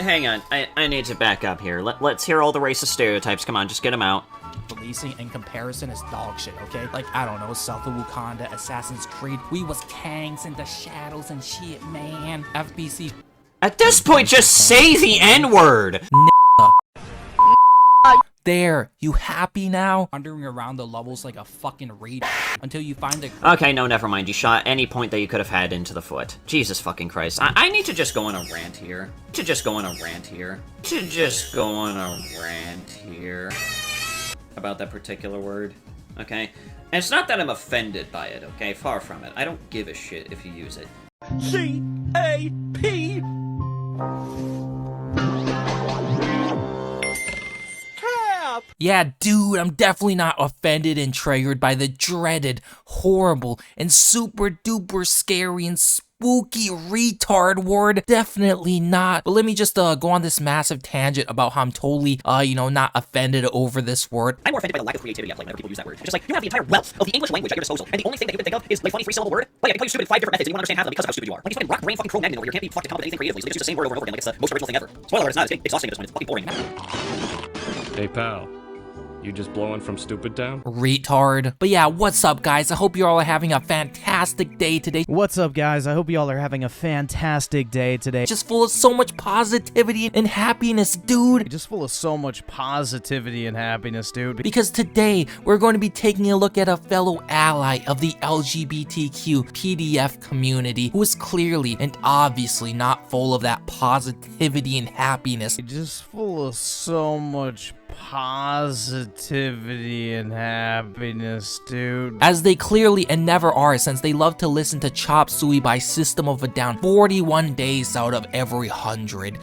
hang on. I need to back up here. Let's hear all the racist stereotypes. Come on, just get them out. Policing in comparison is dog shit, okay? Like, I don't know, South of Wakanda, Assassin's Creed, we was Kangs in the shadows and shit, man. FBC. At this point, just say the N-word! There, you happy now? Wandering around the levels like a fucking reed until you find the... Okay, no, never mind. You shot any point that you could have had into the foot. Jesus fucking Christ. I need to just go on a rant here. About that particular word, okay? And it's not that I'm offended by it, okay? Far from it. I don't give a shit if you use it. C-A-P! Yeah, dude, I'm definitely not offended and triggered by the dreaded, horrible, and super duper scary and spooky retard word. Definitely not. But let me just go on this massive tangent about how I'm totally, not offended over this word. I'm more offended by the lack of creativity at play whenever people use that word. It's just like, you have the entire wealth of the English language at your disposal, and the only thing that you can think of is, like, funny free-syllable word? Like, I can tell you stupid in 5 different methods, and you won't understand half of them because of how stupid you are. Like, you fucking rock brain fucking Cro-Magnon over here can't be fucking come up with anything creatively, so they just use the same word over and over again like it's the most original thing ever. Spoiler alert, it's not. It's getting exhausting at this point. It's fucking boring. Hey, pal. You just blowing from Stupid Town? Retard. But yeah, what's up, guys? I hope you all are having a fantastic day today. What's up, guys? I hope you all are having a fantastic day today. Just full of so much positivity and happiness, dude. Just full of so much positivity and happiness, dude. Because today, we're going to be taking a look at a fellow ally of the LGBTQ PDF community who is clearly and obviously not full of that positivity and happiness. Just full of so much positivity and happiness, dude. As they clearly and never are, since they love to listen to Chop Suey by System of a Down 41 days out of every 100.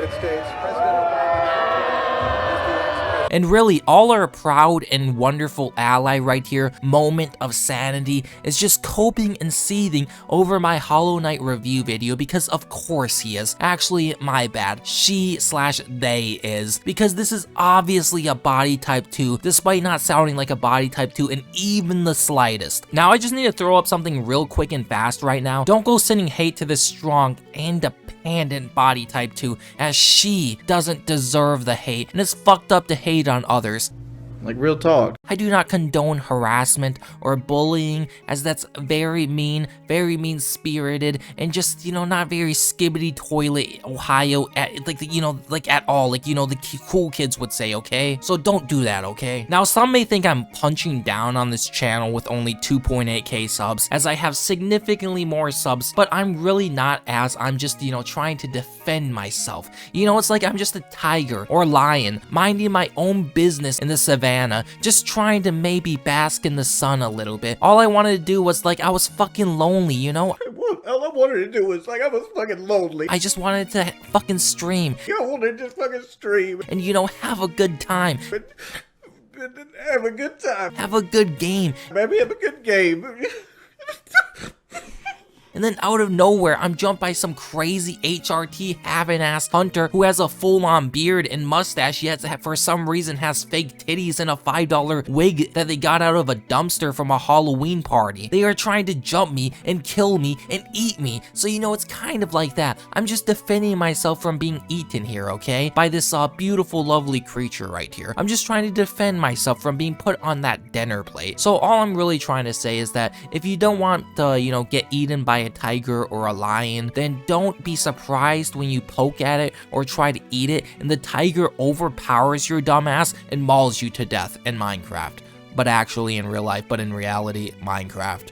And really, all our proud and wonderful ally right here, Moment of Sanity, is just coping and seething over my Hollow Knight review video because of course he is. Actually, my bad. She/they is. Because this is obviously a body type 2, despite not sounding like a body type 2 in even the slightest. Now, I just need to throw up something real quick and fast right now. Don't go sending hate to this strong, independent body type 2, as she doesn't deserve the hate, and it's fucked up to hate on others. Like, real talk. I do not condone harassment or bullying, as that's very mean-spirited, and just, not very skibbity toilet Ohio, at all, the cool kids would say, okay? So don't do that, okay? Now, some may think I'm punching down on this channel with only 2.8k subs, as I have significantly more subs, but I'm really not, as I'm just, trying to defend myself. It's like I'm just a tiger or lion, minding my own business in the savannah, just trying to maybe bask in the sun a little bit. All I wanted to do was, I was fucking lonely, All I wanted to do was, I was fucking lonely. I just wanted to fucking stream. I wanted to just fucking stream. And, have a good time. Have a good time. Have a good game. Maybe have a good game. And then out of nowhere, I'm jumped by some crazy HRT having-ass hunter who has a full-on beard and mustache, yet for some reason has fake titties and a $5 wig that they got out of a dumpster from a Halloween party. They are trying to jump me and kill me and eat me. So it's kind of like that. I'm just defending myself from being eaten here, okay? By this beautiful, lovely creature right here. I'm just trying to defend myself from being put on that dinner plate. So all I'm really trying to say is that if you don't want to, get eaten by a tiger or a lion, then don't be surprised when you poke at it or try to eat it and the tiger overpowers your dumbass and mauls you to death in Minecraft. But actually in real life, but in reality, Minecraft.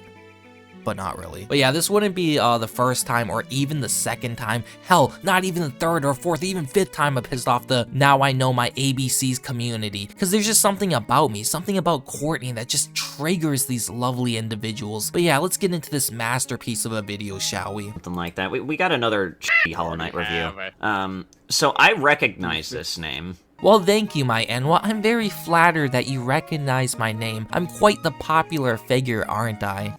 But not really. But yeah, this wouldn't be the first time or even the second time. Hell, not even the third or fourth, even fifth time I pissed off the Now I Know My ABCs community. Because there's just something about me, something about Courtney that just triggers these lovely individuals. But yeah, let's get into this masterpiece of a video, shall we? Something like that. We got another Hollow Knight review. So I recognize this name. Well, thank you, my Enwa. I'm very flattered that you recognize my name. I'm quite the popular figure, aren't I?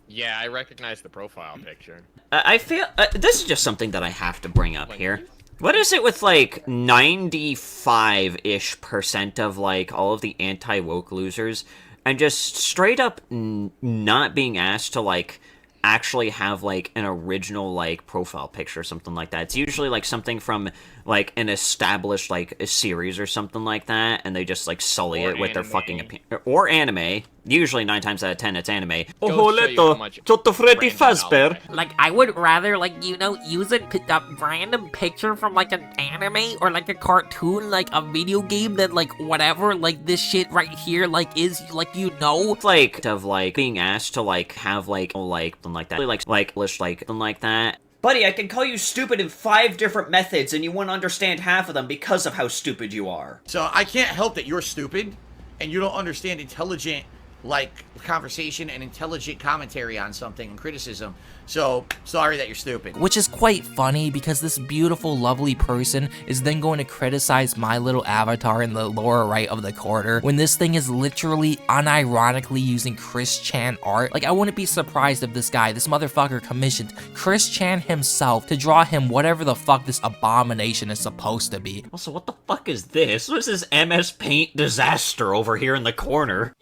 Yeah, I recognize the profile picture. I feel this is just something that I have to bring up here. What is it with 95-ish% of all of the anti-woke losers and just straight up not being asked to actually have like an original like profile picture or something like that. It's usually like something from like an established like a series or something like that, and they just like sully it with their fucking or anime. Usually 9 times out of 10 it's anime. Freddy Fazbear. Like, I would rather, like, you know, use a random picture from, like, an anime or, like, a cartoon, like, a video game than, like, whatever, like, this shit right here, like, is, like, you know? It's like, of, like, being asked to, like, have, like, something like that. Like, something like that. Buddy, I can call you stupid in 5 different methods, and you won't understand half of them because of how stupid you are. So I can't help that you're stupid, and you don't understand intelligent, like, conversation and intelligent commentary on something and criticism. So, sorry that you're stupid. Which is quite funny because this beautiful, lovely person is then going to criticize my little avatar in the lower right of the corner when this thing is literally unironically using Chris Chan art. Like, I wouldn't be surprised if this motherfucker commissioned Chris Chan himself to draw him whatever the fuck this abomination is supposed to be. Also, what the fuck is this? What is this MS Paint disaster over here in the corner?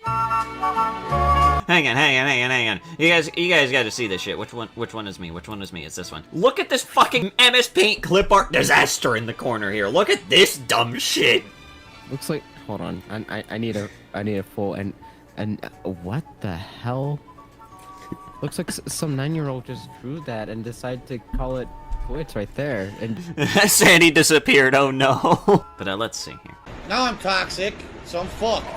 Hang on. You guys got to see this shit. Which one is me? Which one is me? It's this one. Look at this fucking MS Paint clip art disaster in the corner here. Look at this dumb shit. Looks like, hold on. I need a full and what the hell? Looks like some 9-year-old just drew that and decided to call it quits right there. And Sandy disappeared. Oh no. But let's see here. Now I'm toxic, so I'm fucked.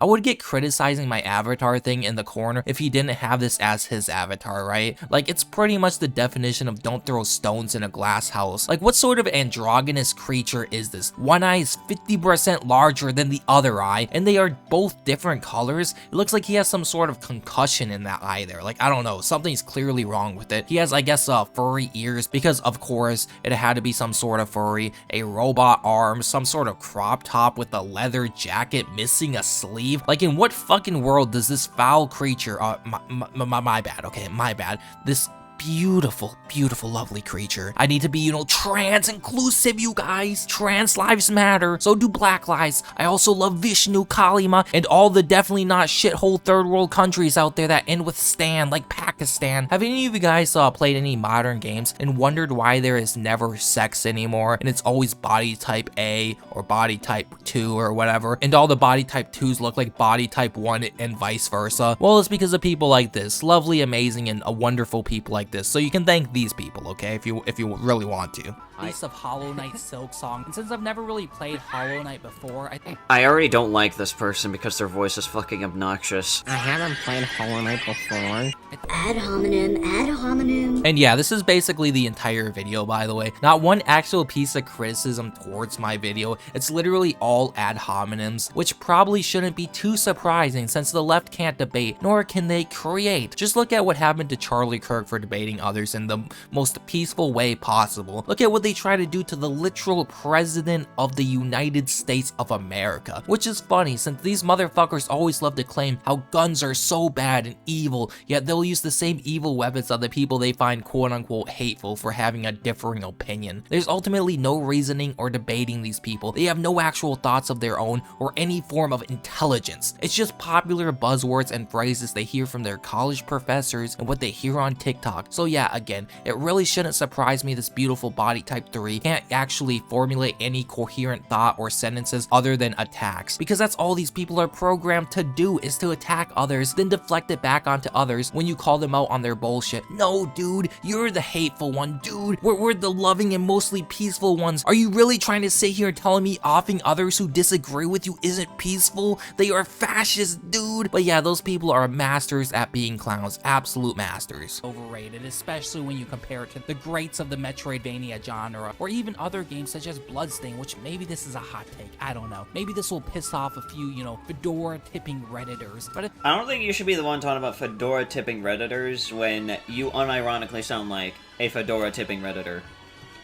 I would get criticizing my avatar thing in the corner if he didn't have this as his avatar, right? Like, it's pretty much the definition of don't throw stones in a glass house. Like, what sort of androgynous creature is this? One eye is 50% larger than the other eye, and they are both different colors. It looks like he has some sort of concussion in that eye there. Like, I don't know, something's clearly wrong with it. He has, I guess, furry ears, because of course, it had to be some sort of furry, a robot arm, some sort of crop top with a leather jacket missing a sleeve. Like, in what fucking world does this foul creature, my bad, okay, my bad, this beautiful, lovely creature. I need to be, you know, trans inclusive, you guys. Trans lives matter. So do black lives. I also love Vishnu, Kalima, and all the definitely not shithole third world countries out there that end with Stan, like Pakistan. Have any of you guys played any modern games and wondered why there is never sex anymore and it's always body type A or body type 2 or whatever, and all the body type 2s look like body type 1 and vice versa? Well, it's because of people like this. Lovely, amazing, and wonderful people like this. So you can thank these people, okay, if you really want to. Piece of Hollow Knight Silk Song, and since I've never really played Hollow Knight before, I think I already don't like this person because their voice is fucking obnoxious. I haven't played Hollow Knight before. Ad hominem. And yeah, this is basically the entire video, by the way. Not one actual piece of criticism towards my video. It's literally all ad hominems, which probably shouldn't be too surprising since the left can't debate, nor can they create. Just look at what happened to Charlie Kirk for debating others in the most peaceful way possible. Look at what they try to do to the literal president of the United States of America, which is funny since these motherfuckers always love to claim how guns are so bad and evil, yet they'll use the same evil weapons of the people they find quote-unquote hateful for having a differing opinion. There's ultimately no reasoning or debating these people. They have no actual thoughts of their own or any form of intelligence. It's just popular buzzwords and phrases they hear from their college professors and what they hear on TikTok. So yeah, again, it really shouldn't surprise me this beautiful body type 3 can't actually formulate any coherent thought or sentences other than attacks, because that's all these people are programmed to do, is to attack others, then deflect it back onto others when you call them out on their bullshit. No, dude, you're the hateful one, dude. We're the loving and mostly peaceful ones. Are you really trying to sit here telling me offing others who disagree with you isn't peaceful? They are fascists, dude. But yeah, those people are masters at being clowns, absolute masters. overrated, especially when you compare it to the greats of the Metroidvania genre, or even other games such as Bloodstain, which maybe this is a hot take, I don't know. Maybe this will piss off a few, you know, fedora tipping Redditors, but I don't think you should be the one talking about fedora tipping Redditors when you unironically sound like a fedora tipping Redditor.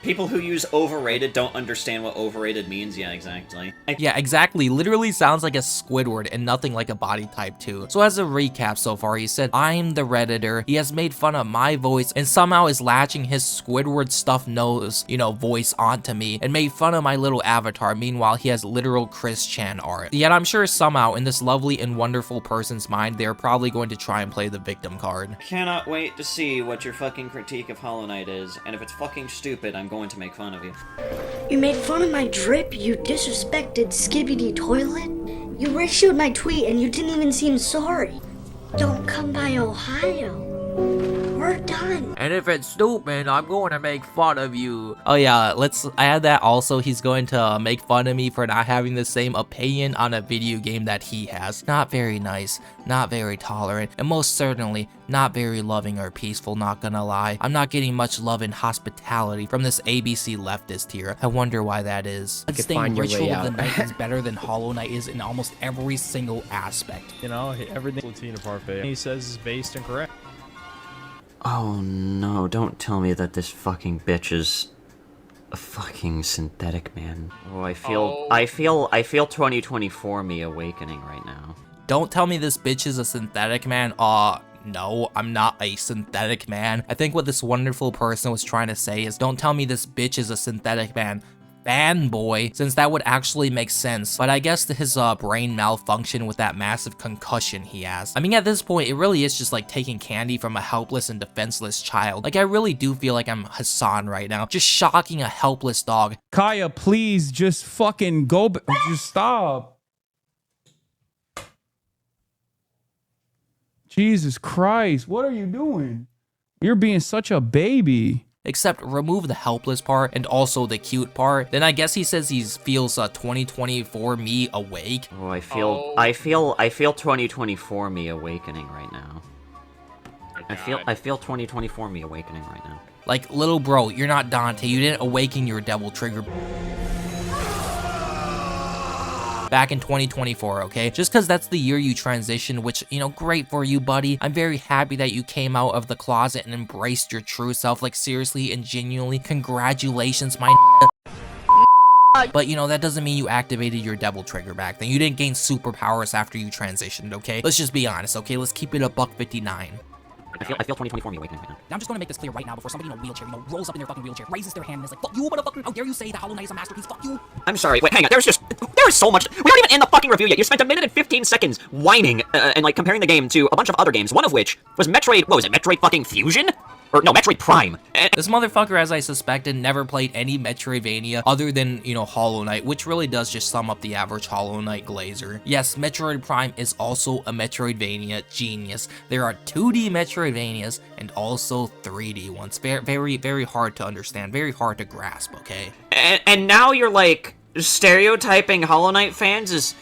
People who use overrated don't understand what overrated means. Yeah, exactly. Yeah, exactly. Literally sounds like a Squidward and nothing like a body type too. So as a recap so far, he said, I'm the Redditor. He has made fun of my voice and somehow is latching his Squidward stuffed nose, you know, voice onto me and made fun of my little avatar. Meanwhile, he has literal Chris Chan art. Yet I'm sure somehow in this lovely and wonderful person's mind, they're probably going to try and play the victim card. Cannot wait to see what your fucking critique of Hollow Knight is, and if it's fucking stupid, I'm going to make fun of you. You made fun of my drip, you disrespected Skibbity Toilet. You ratioed my tweet and you didn't even seem sorry. Don't come by Ohio. We're done. And if it's stupid, I'm going to make fun of you. Oh yeah, let's add that also. He's going to make fun of me for not having the same opinion on a video game that he has. Not very nice, not very tolerant, and most certainly not very loving or peaceful, not gonna lie. I'm not getting much love and hospitality from this ABC leftist here. I wonder why that is. Bloodstained Ritual of the Night is better than Hollow Knight is in almost every single aspect. You know, everything Latina parfait he says is based and correct. Oh no, don't tell me that this fucking bitch is a fucking synthetic man. Oh, I feel 2024 me awakening right now. Don't tell me this bitch is a synthetic man. No, I'm not a synthetic man. I think what this wonderful person was trying to say is, don't tell me this bitch is a synthetic man fanboy, since that would actually make sense. But I guess his brain malfunction with that massive concussion he has. I mean, at this point, it really is just like taking candy from a helpless and defenseless child. Like, I really do feel like I'm Hassan right now, just shocking a helpless dog. Kaya, please just fucking go, just stop. Jesus Christ, what are you doing? You're being such a baby. Except remove the helpless part and also the cute part. Then I guess he says he feels 2024 me awake. Oh, I feel 2024 me awakening right now. I feel 2024 me awakening right now. Like, little bro, you're not Dante. You didn't awaken your devil trigger back in 2024, okay? Just because that's the year you transitioned, which, you know, great for you, buddy. I'm very happy that you came out of the closet and embraced your true self. Like, seriously and genuinely, congratulations, my But, you know, that doesn't mean you activated your devil trigger back then. You didn't gain superpowers after you transitioned, okay? Let's just be honest, okay? Let's keep it a $1.59. I feel 2024 me awakening right now. I'm just gonna make this clear right now before somebody in a wheelchair, rolls up in their fucking wheelchair, raises their hand and is like, fuck you, motherfucker! How dare you say that Hollow Knight is a masterpiece? Fuck you! I'm sorry, wait, hang on, there is so much. We aren't even in the fucking review yet. You spent a minute and 15 seconds whining and like comparing the game to a bunch of other games, one of which was Metroid, what was it, Metroid fucking Fusion? Or no, Metroid Prime. This motherfucker, as I suspected, never played any Metroidvania other than, you know, Hollow Knight, which really does just sum up the average Hollow Knight glazer. Yes, Metroid Prime is also a Metroidvania genius. There are 2D Metroidvanias and also 3D ones. Very, very hard to understand, very hard to grasp, okay? And now you're like stereotyping Hollow Knight fans as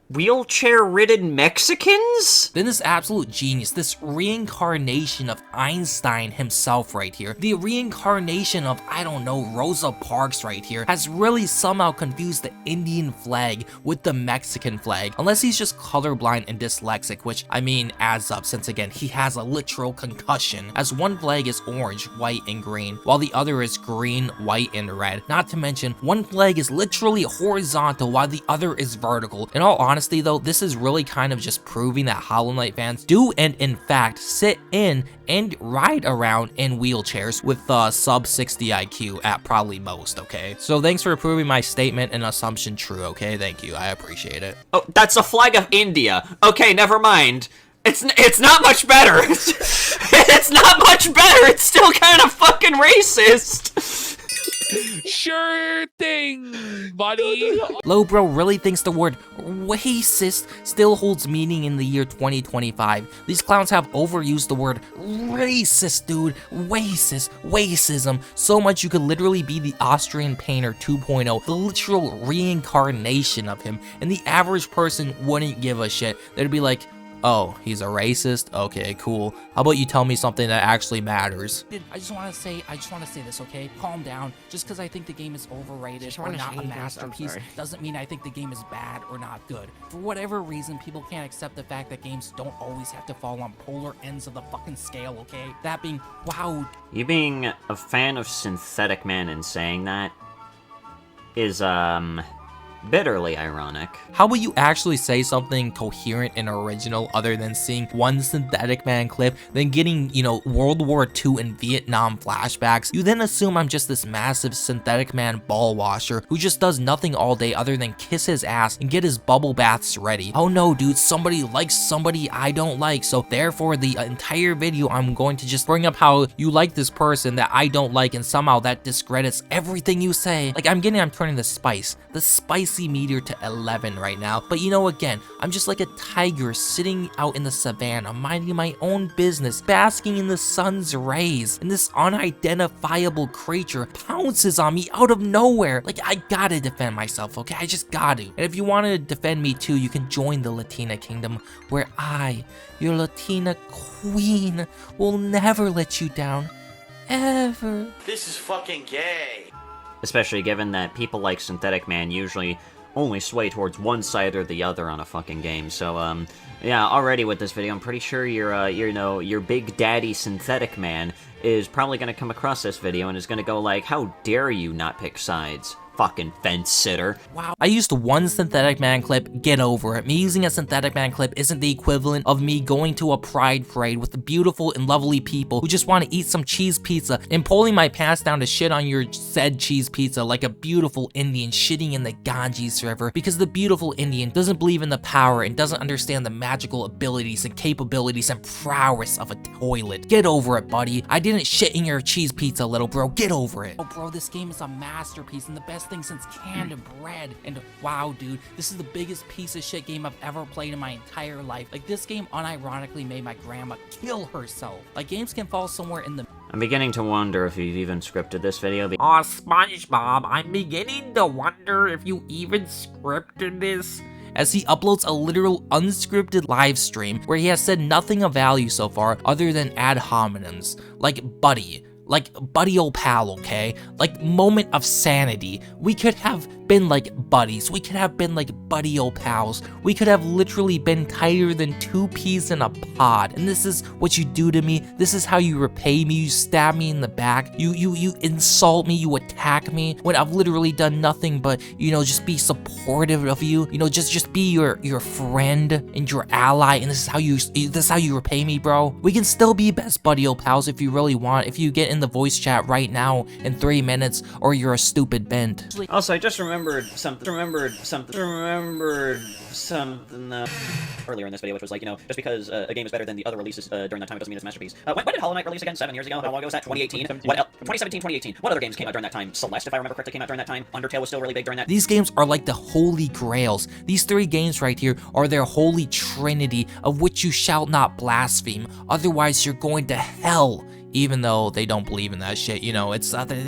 wheelchair-ridden Mexicans? Then this absolute genius, this reincarnation of Einstein himself right here, the reincarnation of, I don't know, Rosa Parks right here, has really somehow confused the Indian flag with the Mexican flag. Unless he's just colorblind and dyslexic, which, I mean, adds up since, again, he has a literal concussion, as one flag is orange, white, and green, while the other is green, white, and red. Not to mention, one flag is literally horizontal while the other is vertical. In all honesty, though, this is really kind of just proving that Hollow Knight fans do and in fact sit in and ride around in wheelchairs with sub 60 IQ at probably most, okay? So thanks for proving my statement and assumption true, okay? Thank you, I appreciate it. Oh, that's a flag of India. Okay, never mind. It's not much better. It's not much better. It's still kind of fucking racist. Sure thing, buddy. Lowbro really thinks the word racist still holds meaning in the year 2025. These clowns have overused the word racist, dude. Racist, racism, so much you could literally be the Austrian painter 2.0, the literal reincarnation of him, and the average person wouldn't give a shit. They'd be like, Oh, he's a racist? Okay, cool. How about you tell me something that actually matters? I just want to say this, okay? Calm down. Just because I think the game is overrated or not a masterpiece doesn't mean I think the game is bad or not good. For whatever reason, people can't accept the fact that games don't always have to fall on polar ends of the fucking scale, okay? That being, wow. You being a fan of syntheticman and saying that is, bitterly ironic. How about you actually say something coherent and original other than seeing one syntheticman clip, then getting, you know, World War II and Vietnam flashbacks? You then assume I'm just this massive syntheticman ball washer who just does nothing all day other than kiss his ass and get his bubble baths ready. Oh no, dude, somebody likes somebody I don't like, so therefore the entire video I'm going to just bring up how you like this person that I don't like, and somehow that discredits everything you say. Like, I'm turning the spicy meter to 11 right now, but you know, again, I'm just like a tiger sitting out in the savannah, minding my own business, basking in the sun's rays, and this unidentifiable creature pounces on me out of nowhere. Like, I gotta defend myself, okay? I just got to. And if you want to defend me too, you can join the Latina kingdom, where I, your Latina queen, will never let you down, ever. This is fucking gay. Especially given that people like syntheticman usually only sway towards one side or the other on a fucking game. So, yeah, already with this video, I'm pretty sure your big daddy syntheticman is probably gonna come across this video and is gonna go like, how dare you not pick sides? Fucking fence sitter. Wow. I used one syntheticman clip, get over it. Me using a syntheticman clip isn't the equivalent of me going to a pride parade with the beautiful and lovely people who just want to eat some cheese pizza and pulling my pants down to shit on your said cheese pizza like a beautiful Indian shitting in the Ganges River, because the beautiful Indian doesn't believe in the power and doesn't understand the magical abilities and capabilities and prowess of a toilet. Get over it, buddy. I didn't shit in your cheese pizza, little bro. Get over it. Oh, bro, this game is a masterpiece and the best thing since canned bread. And wow, dude, this is the biggest piece of shit game I've ever played in my entire life. Like, this game unironically made my grandma kill herself. Like, games can fall somewhere in the... I'm beginning to wonder if you've even scripted this video. Aw, SpongeBob, I'm beginning to wonder if you even scripted this. As he uploads a literal unscripted live stream where he has said nothing of value so far other than ad hominems, like buddy. Like, buddy old pal, okay? Like, moment of sanity. We could have been like buddies. We could have been like buddy old pals. We could have literally been tighter than two peas in a pod. And this is what you do to me. This is how you repay me. You stab me in the back. You insult me. You attack me when I've literally done nothing but, you know, just be supportive of you. You know, just be your friend and your ally. And this is how you repay me, bro. We can still be best buddy old pals if you really want. If you get in the voice chat right now in 3 minutes, or you're a stupid bent. Also, I just remembered something earlier in this video, which was like, you know, just because a game is better than the other releases during that time, it doesn't mean it's a masterpiece. When did Hollow Knight release again? 7 years ago? How long ago was that? 2018? 2017, 2018. What other games came out during that time? Celeste, if I remember correctly, came out during that time. Undertale was still really big during that. These games are like the holy grails. These 3 games right here are their holy trinity, of which you shall not blaspheme. Otherwise, you're going to hell. Even though they don't believe in that shit, you know, it's besides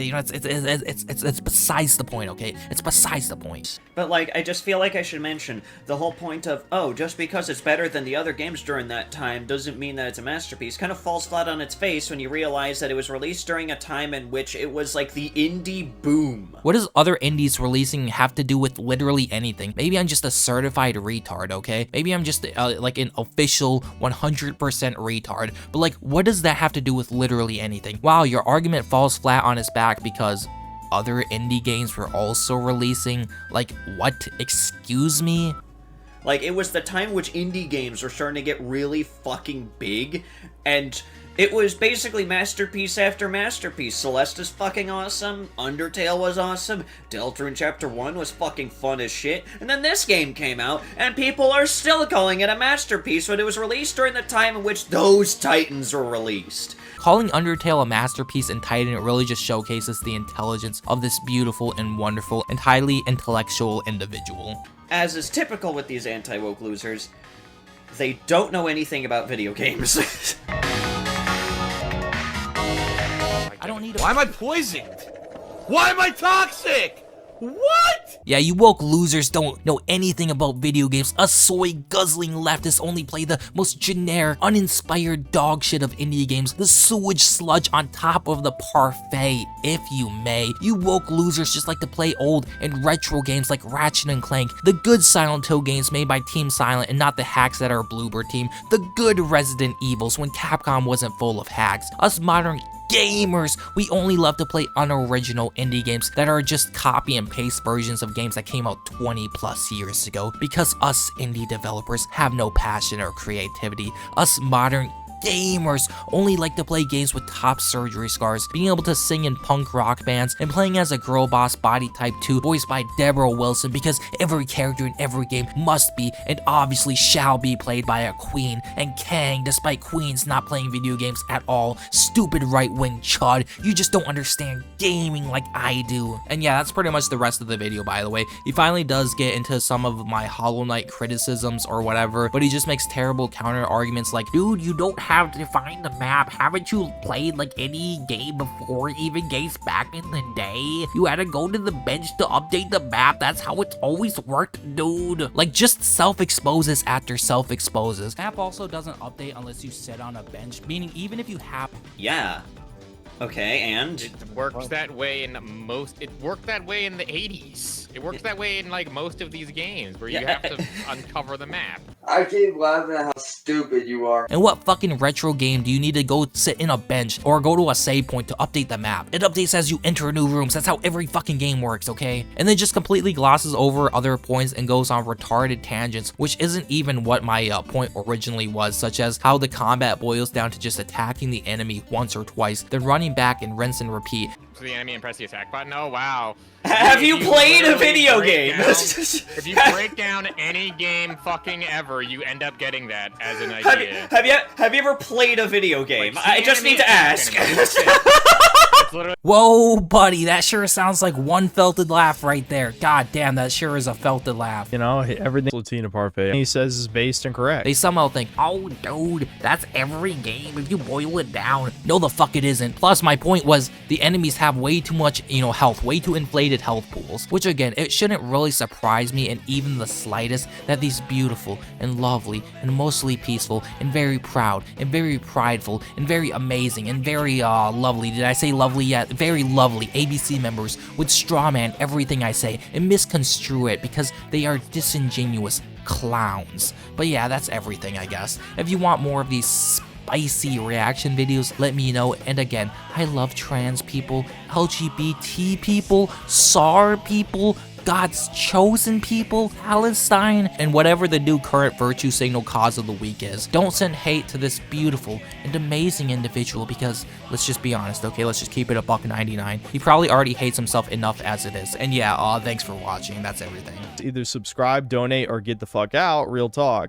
the point, okay? It's besides the point. But, like, I just feel like I should mention the whole point of, oh, just because it's better than the other games during that time doesn't mean that it's a masterpiece. Kind of falls flat on its face when you realize that it was released during a time in which it was, like, the indie boom. What does other indies releasing have to do with literally anything? Maybe I'm just a certified retard, okay? Maybe I'm just, like, an official 100% retard. But, like, what does that have to do with literally anything? Wow, your argument falls flat on its back because other indie games were also releasing. Like, what? Excuse me? Like, it was the time which indie games were starting to get really fucking big, and it was basically masterpiece after masterpiece. Celeste is fucking awesome, Undertale was awesome, Deltarune Chapter 1 was fucking fun as shit, and then this game came out, and people are still calling it a masterpiece when it was released during the time in which those titans were released. Calling Undertale a masterpiece and Titan really just showcases the intelligence of this beautiful and wonderful and highly intellectual individual. As is typical with these anti-woke losers, they don't know anything about video games. I don't need. Why am I poisoned? Why am I toxic? What? Yeah, you woke losers don't know anything about video games. Us soy-guzzling leftists only play the most generic, uninspired dog shit of indie games. The sewage sludge on top of the parfait, if you may. You woke losers just like to play old and retro games like Ratchet and Clank. The good Silent Hill games made by Team Silent and not the hacks that are Bluebird Team. The good Resident Evils when Capcom wasn't full of hacks. Us modern gamers, we only love to play unoriginal indie games that are just copy and paste versions of games that came out 20 plus years ago, because us indie developers have no passion or creativity. Us modern gamers only like to play games with top surgery scars, being able to sing in punk rock bands, and playing as a girl boss body type 2 voiced by Deborah Wilson, because every character in every game must be and obviously shall be played by a queen. And Kang, despite queens not playing video games at all, stupid right-wing chud, you just don't understand gaming like I do. And yeah, that's pretty much the rest of the video, by the way. He finally does get into some of my Hollow Knight criticisms or whatever, but he just makes terrible counter arguments like, dude, you don't have to find the map. Haven't you played like any game before, even games back in the day? You had to go to the bench to update the map. That's how it's always worked, dude. Like, just self-exposes after self-exposes. Map also doesn't update unless you sit on a bench, meaning even if you have... Yeah. Okay, and? It works that way in it worked that way in the 80s. It works that way in like most of these games where you have to uncover the map. I keep laughing at how stupid you are. And what fucking retro game do you need to go sit in a bench or go to a save point to update the map? It updates as you enter new rooms. That's how every fucking game works, okay? And then just completely glosses over other points and goes on retarded tangents, which isn't even what my point originally was, such as how the combat boils down to just attacking the enemy once or twice, then running back and rinse and repeat. To the enemy and press the attack button. Oh wow. Have you played a video game? If you break down any game fucking ever, you end up getting that as an idea. Have you ever played a video game? Like, I just need to ask. Whoa, buddy, that sure sounds like one felted laugh right there. God damn, that sure is a felted laugh. You know, everything Latina parfait he says is based and correct. They somehow think, oh, dude, that's every game if you boil it down. No, the fuck it isn't. Plus, my point was the enemies have way too much, health, way too inflated health pools. Which, again, it shouldn't really surprise me in even the slightest that these beautiful and lovely and mostly peaceful and very proud and very prideful and very amazing and very, lovely. Did I say lovely yet? Very lovely ABC members would strawman everything I say and misconstrue it because they are disingenuous clowns. But yeah, that's everything, I guess. If you want more of these spicy reaction videos, let me know. And again, I love trans people, LGBT people, SAR people, God's chosen people, Palestine, and whatever the new current virtue signal cause of the week is. Don't send hate to this beautiful and amazing individual because, let's just be honest, okay? Let's just keep it $1.99. He probably already hates himself enough as it is. And yeah, thanks for watching. That's everything. Either subscribe, donate, or get the fuck out. Real talk.